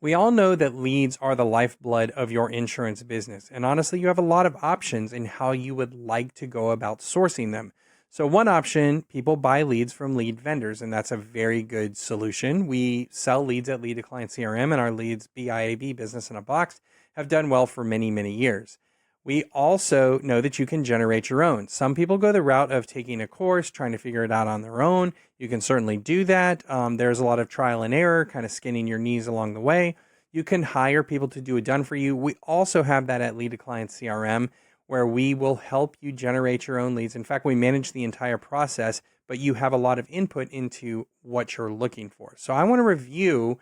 We all know that leads are the lifeblood of your insurance business. And honestly, you have a lot of options in how you would like to go about sourcing them. So, one option, people buy leads from lead vendors, and that's a very good solution. We sell leads at Lead to Client CRM, and our leads, BIAB, Business in a Box, have done well for many, many years. We also know that you can generate your own. Some people go the route of taking a course, trying to figure it out on their own. You can certainly do that. There's a lot of trial and error, kind of skinning your knees along the way. You can hire people to do it done for you. We also have that at Lead to Client CRM, where we will help you generate your own leads. In fact, we manage the entire process, but you have a lot of input into what you're looking for. So I want to review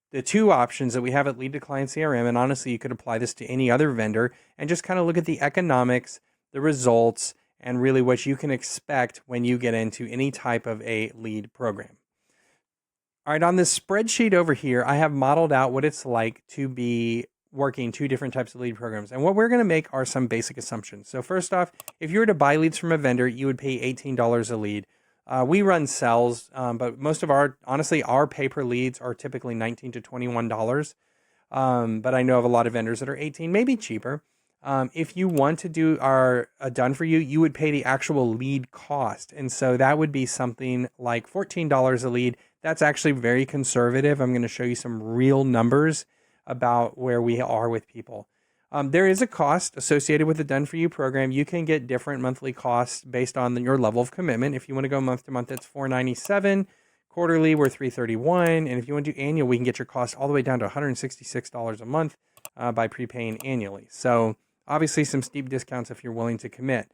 the two options that we have at Lead to Client CRM, and honestly, you could apply this to any other vendor and just kind of look at the economics, the results, and really what you can expect when you get into any type of a lead program. All right, on this spreadsheet over here, I have modeled out what it's like to be working two different types of lead programs. And what we're going to make are some basic assumptions. So first off, if you were to buy leads from a vendor, you would pay $18 a lead. We run cells, but most of honestly, our pay-per-leads are typically $19 to $21. But I know of a lot of vendors that are 18, maybe cheaper. If you want to do our done for you, you would pay the actual lead cost. And so that would be something like $14 a lead. That's actually very conservative. I'm going to show you some real numbers about where we are with people. There is a cost associated with the Done For You program. You can get different monthly costs based on your level of commitment. If you want to go month to month, it's $497. Quarterly, we're $331. And if you want to do annual, we can get your cost all the way down to $166 a month by prepaying annually. So obviously some steep discounts if you're willing to commit.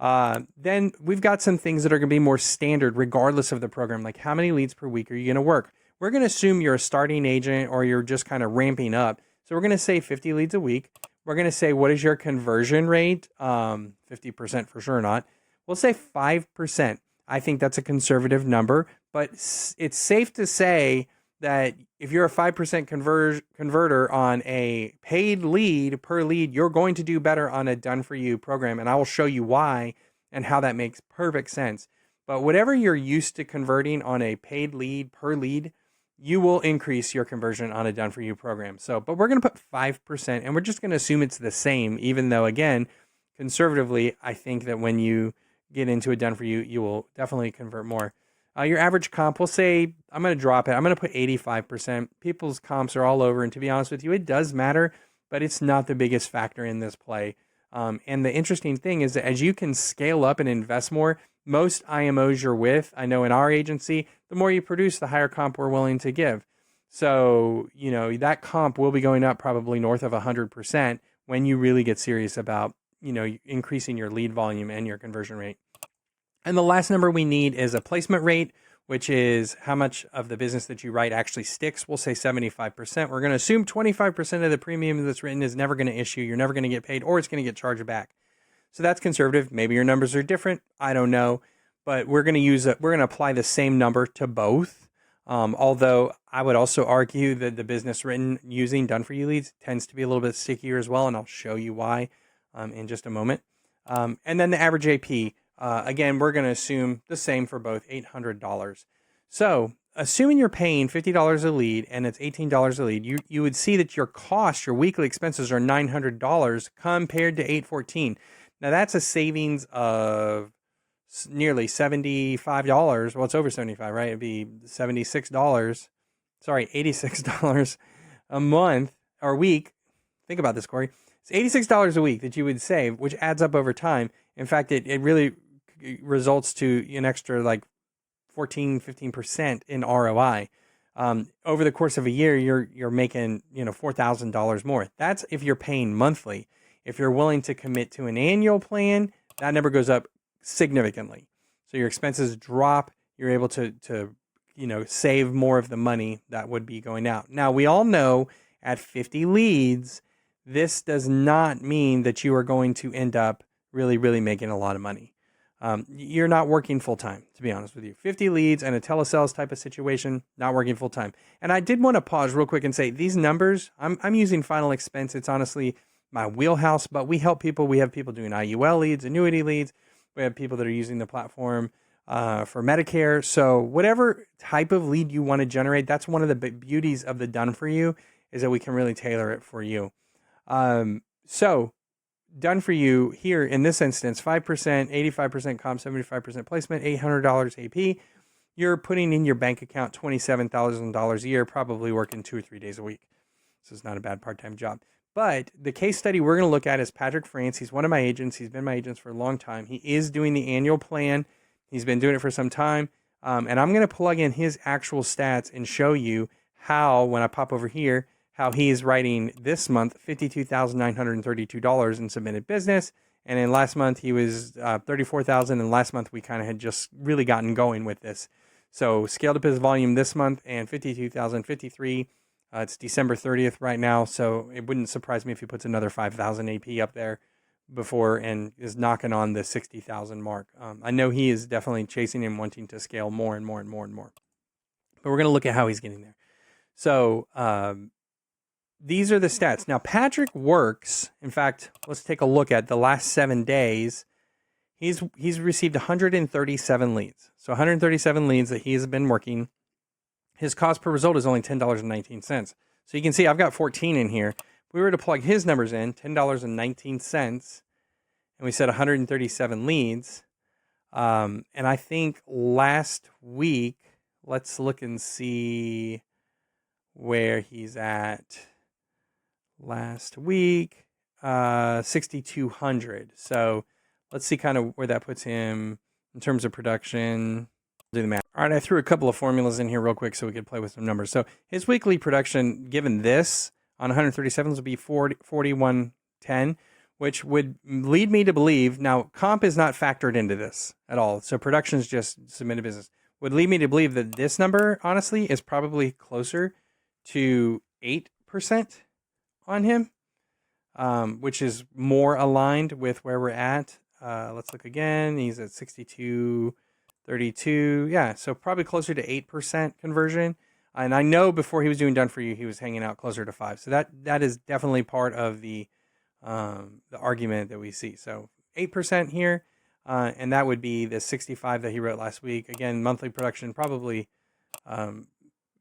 Then we've got some things that are going to be more standard regardless of the program, like how many leads per week are you going to work? We're going to assume you're a starting agent or you're just kind of ramping up. So we're going to say 50 leads a week. We're going to say, what is your conversion rate? 50% for sure not. We'll say 5%. I think that's a conservative number, but it's safe to say that if you're a 5% converter on a paid lead per lead, you're going to do better on a done for you program. And I will show you why and how that makes perfect sense. But whatever you're used to converting on a paid lead per lead, you will increase your conversion on a done for you program. So, but we're going to put 5% and we're just going to assume it's the same, even though again, conservatively, I think that when you get into a done for you, you will definitely convert more. Your average comp, we'll say, I'm going to drop it. I'm going to put 85%. People's comps are all over. And to be honest with you, it does matter, but it's not the biggest factor in this play. And the interesting thing is that as you can scale up and invest more, most IMOs you're with, I know in our agency, the more you produce, the higher comp we're willing to give. So, you know, that comp will be going up probably north of 100% when you really get serious about, you know, increasing your lead volume and your conversion rate. And the last number we need is a placement rate, which is how much of the business that you write actually sticks. We'll say 75%. We're going to assume 25% of the premium that's written is never going to issue. You're never going to get paid, or it's going to get charged back. So that's conservative. Maybe your numbers are different. I don't know. But we're going to apply the same number to both. Although I would also argue that the business written using done for you leads tends to be a little bit stickier as well. And I'll show you why in just a moment. And then the average AP. Again, we're going to assume the same for both, $800. So assuming you're paying $50 a lead and it's $18 a lead, you would see that your cost, your weekly expenses are $900 compared to $814. Now that's a savings of nearly $75. Well, it's over 75, right? It'd be $76. Sorry, $86 a month or week. Think about this, Corey. It's $86 a week that you would save, which adds up over time. In fact, it really results to an extra like 15% in ROI. Over the course of a year, you're making, $4,000 more. That's if you're paying monthly. If you're willing to commit to an annual plan, that number goes up significantly. So your expenses drop. You're able to save more of the money that would be going out. Now, we all know at 50 leads, this does not mean that you are going to end up really, really making a lot of money. You're not working full time, to be honest with you. 50 leads and a telesales type of situation, not working full time. And I did want to pause real quick and say these numbers, I'm using final expense. It's honestly my wheelhouse, but we help people. We have people doing IUL leads, annuity leads. We have people that are using the platform for Medicare. So whatever type of lead you want to generate, that's one of the beauties of the done for you. is that we can really tailor it for you. So done for you here in this instance, 5%, 85% comp, 75% placement, $800 AP. You're putting in your bank account $27,000 a year, probably working 2 or 3 days a week. So it's not a bad part-time job. But the case study we're going to look at is Patrick France. He's one of my agents. He's been my agent for a long time. He is doing the annual plan. He's been doing it for some time. And I'm going to plug in his actual stats and show you how, when I pop over here, how he's writing this month $52,932 in submitted business. And then last month he was $34,000. And last month we kind of had just really gotten going with this. So scaled up his volume this month and 52,053. It's December 30th right now. So it wouldn't surprise me if he puts another 5,000 AP up there before and is knocking on the 60,000 mark. I know he is definitely chasing and wanting to scale more and more and more and more. But we're going to look at how he's getting there. So these are the stats. Now, Patrick works. In fact, let's take a look at the last 7 days. He's received 137 leads. So 137 leads that he has been working. His cost per result is only $10.19. So you can see I've got 14 in here. If we were to plug his numbers in, $10.19, and we said 137 leads. And I think last week, let's look and see where he's at. Last week, 6,200. So let's see kind of where that puts him in terms of production. Do the math. All right, I threw a couple of formulas in here real quick so we could play with some numbers. So his weekly production, given this on 137, would be 4110, which would lead me to believe, now comp is not factored into this at all. So production is just submitted business. Would lead me to believe that this number, honestly, is probably closer to 8% on him, which is more aligned with where we're at. Let's look again. He's at 62.32. Yeah, so probably closer to 8% conversion. And I know before he was doing Done For You, he was hanging out closer to 5. So that is definitely part of the argument that we see. So 8% here, and that would be the 65 that he wrote last week. Again, monthly production probably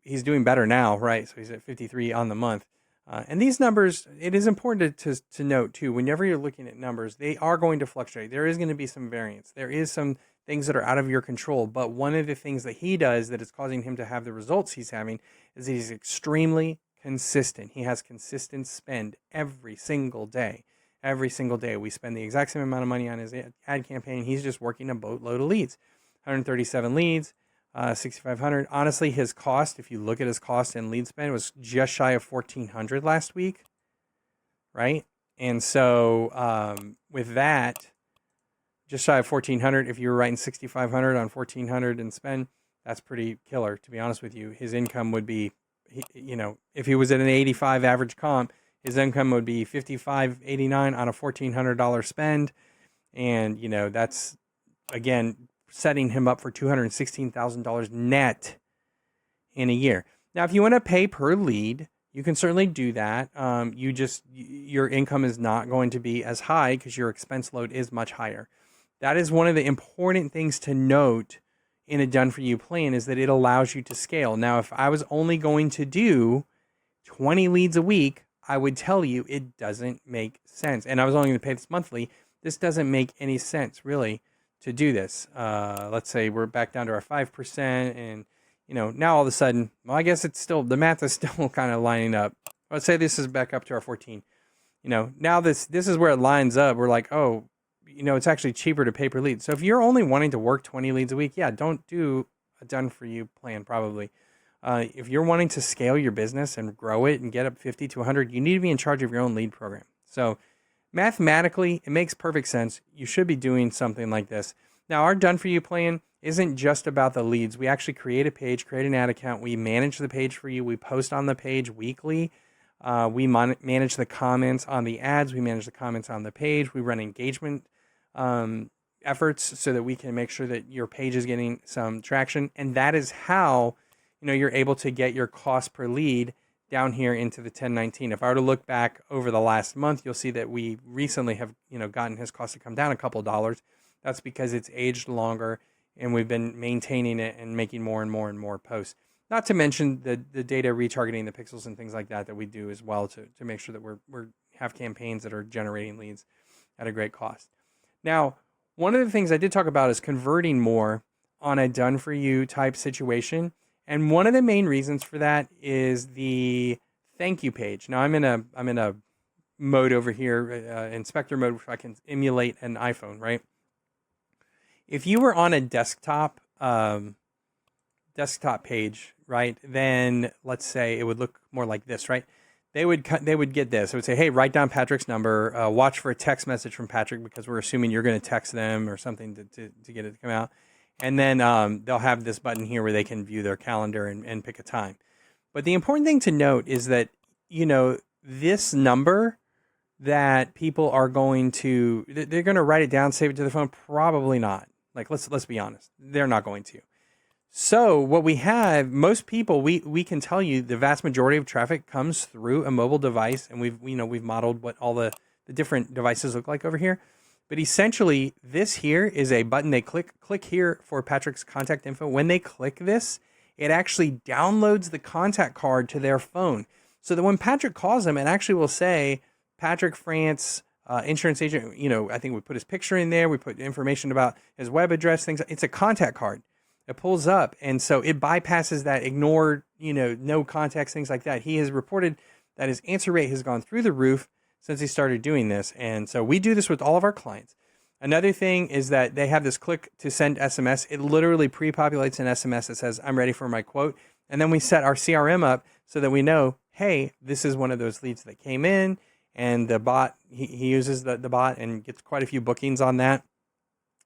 he's doing better now, right? So he's at 53 on the month. And these numbers, it is important to note too, whenever you're looking at numbers, they are going to fluctuate. There is going to be some variance. There is some things that are out of your control. But one of the things that he does that is causing him to have the results he's having is he's extremely consistent. He has consistent spend every single day. Every single day we spend the exact same amount of money on his ad campaign. He's just working a boatload of leads. 137 leads. 6,500. Honestly, his cost, if you look at his cost and lead spend, was just shy of 1,400 last week, right? And so with that, just shy of 1,400. If you were writing 6,500 on 1,400 in spend, that's pretty killer. To be honest with you, his income would be, if he was at an 85 average comp, his income would be $55.89 on a $1,400 spend, and that's again setting him up for $216,000 net in a year. Now, if you want to pay per lead, you can certainly do that. Your income is not going to be as high because your expense load is much higher. That is one of the important things to note in a Done For You plan, is that it allows you to scale. Now, if I was only going to do 20 leads a week, I would tell you it doesn't make sense. And I was only going to pay this monthly. This doesn't make any sense, really, to do this. Let's say we're back down to our 5%, and now all of a sudden, well, I guess it's still, the math is still kind of lining up. Let's say this is back up to our 14. Now this is where it lines up. We're like, oh, it's actually cheaper to pay per lead. So if you're only wanting to work 20 leads a week, yeah, don't do a Done For You plan probably. If you're wanting to scale your business and grow it and get up 50 to 100, you need to be in charge of your own lead program. So mathematically, it makes perfect sense. You should be doing something like this. Now, our Done For You plan isn't just about the leads. We actually create a page, create an ad account. We manage the page for you. We post on the page weekly. We manage the comments on the ads. We manage the comments on the page. We run engagement efforts so that we can make sure that your page is getting some traction. And that is how you're able to get your cost per lead down here into the 1019. If I were to look back over the last month, you'll see that we recently have gotten his cost to come down a couple dollars. That's because it's aged longer and we've been maintaining it and making more and more and more posts. Not to mention the data retargeting, the pixels and things like that we do as well to make sure that we're have campaigns that are generating leads at a great cost. Now, one of the things I did talk about is converting more on a done for you type situation. And one of the main reasons for that is the thank you page. Now I'm in a mode over here, inspector mode, where I can emulate an iPhone, right? If you were on a desktop page, right, then let's say it would look more like this, right? They would get this. It would say, hey, write down Patrick's number, watch for a text message from Patrick because we're assuming you're going to text them or something to get it to come out. And then they'll have this button here where they can view their calendar and pick a time. But the important thing to note is that, this number that people are going to, they're going to write it down, save it to the phone. Probably not. Like, let's be honest. They're not going to. So what we have, most people, we can tell you the vast majority of traffic comes through a mobile device, and we've modeled what all the different devices look like over here. But essentially, this here is a button they click here for Patrick's contact info. When they click this, it actually downloads the contact card to their phone. So that when Patrick calls them, it actually will say, Patrick France, insurance agent, I think we put his picture in there. We put information about his web address, things. It's a contact card. It pulls up, and so it bypasses that ignore, no contacts, things like that. He has reported that his answer rate has gone through the roof since he started doing this, and so we do this with all of our clients. Another thing is that they have this click to send SMS. It literally pre-populates an SMS that says, I'm ready for my quote, and then we set our CRM up so that we know, hey, this is one of those leads that came in, and the bot, he uses the bot and gets quite a few bookings on that.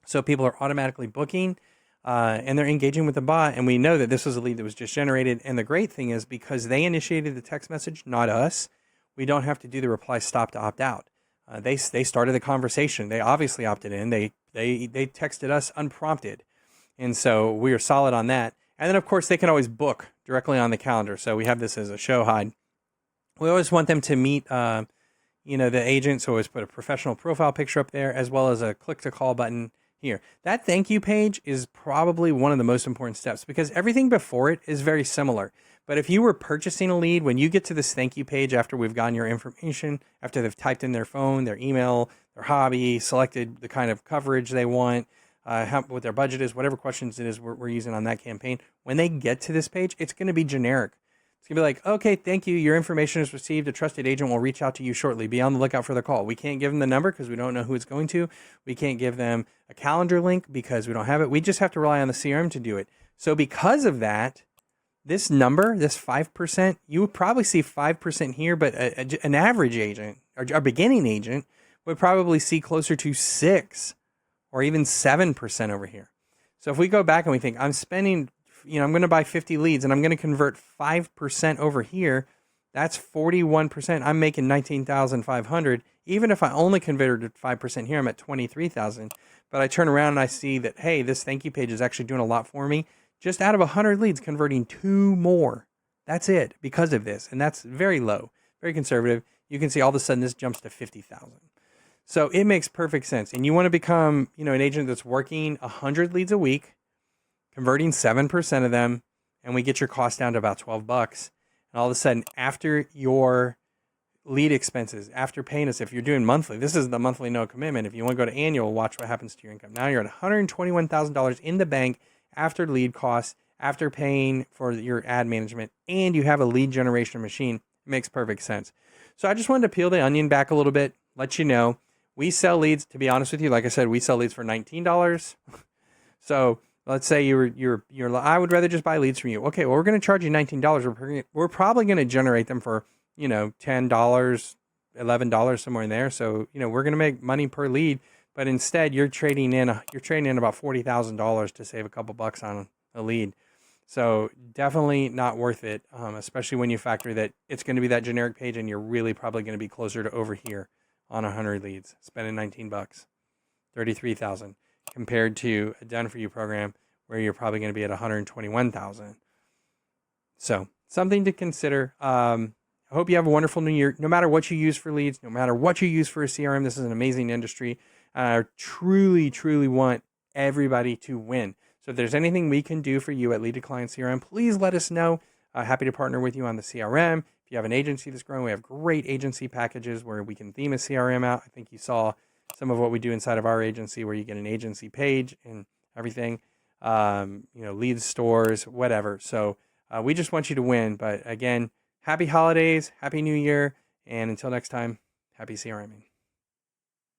So people are automatically booking. And they're engaging with the bot, and we know that this was a lead that was just generated. And the great thing is, because they initiated the text message, not us, we don't have to do the reply stop to opt out. They started the conversation. They obviously opted in. They texted us unprompted, and so we are solid on that. And then of course they can always book directly on the calendar. So we have this as a show hide. We always want them to meet, the agent. So always put a professional profile picture up there, as well as a click to call button here. That thank you page is probably one of the most important steps because everything before it is very similar. But if you were purchasing a lead, when you get to this thank you page after we've gotten your information, after they've typed in their phone, their email, their hobby, selected the kind of coverage they want, what their budget is, whatever questions it is we're using on that campaign, when they get to this page, it's going to be generic. It's going to be like, okay, thank you. Your information is received. A trusted agent will reach out to you shortly. Be on the lookout for the call. We can't give them the number because we don't know who it's going to. We can't give them a calendar link because we don't have it. We just have to rely on the CRM to do it. So because of that, this number, this 5%, you would probably see 5% here, but an average agent or a beginning agent would probably see closer to 6 or even 7% over here. So if we go back and we think I'm spending, I'm going to buy 50 leads and I'm going to convert 5% over here, that's 41%. I'm making 19,500. Even if I only converted 5% here, I'm at 23,000. But I turn around and I see that, hey, this thank you page is actually doing a lot for me. Just out of 100 leads, converting 2 more. That's it because of this. And that's very low, very conservative. You can see all of a sudden this jumps to 50,000. So it makes perfect sense. And you want to become, an agent that's working 100 leads a week, converting 7% of them, and we get your cost down to about $12. And all of a sudden, after your lead expenses, after paying us, if you're doing monthly, this is the monthly no commitment. If you want to go to annual, watch what happens to your income. Now you're at $121,000 in the bank after lead costs, after paying for your ad management, and you have a lead generation machine. It makes perfect sense. So I just wanted to peel the onion back a little bit, let you know. We sell leads, to be honest with you, like I said, we sell leads for $19. So let's say you're I would rather just buy leads from you. Okay, well, we're going to charge you $19. We're probably going to generate them for, $10, $11, somewhere in there. So, we're going to make money per lead, but instead you're trading in about $40,000 to save a couple bucks on a lead. So definitely not worth it, especially when you factor that it's going to be that generic page and you're really probably going to be closer to over here on 100 leads, spending $19, 33,000 compared to a done for you program where you're probably going to be at 121,000. So something to consider. I hope you have a wonderful new year. No matter what you use for leads, no matter what you use for a CRM, this is an amazing industry. I truly, truly want everybody to win. So if there's anything we can do for you at Lead to Client CRM, please let us know. Happy to partner with you on the CRM. If you have an agency that's growing, we have great agency packages where we can theme a CRM out. I think you saw some of what we do inside of our agency where you get an agency page and everything, leads, stores, whatever. So we just want you to win. But again, happy holidays, happy new year. And until next time, happy CRMing.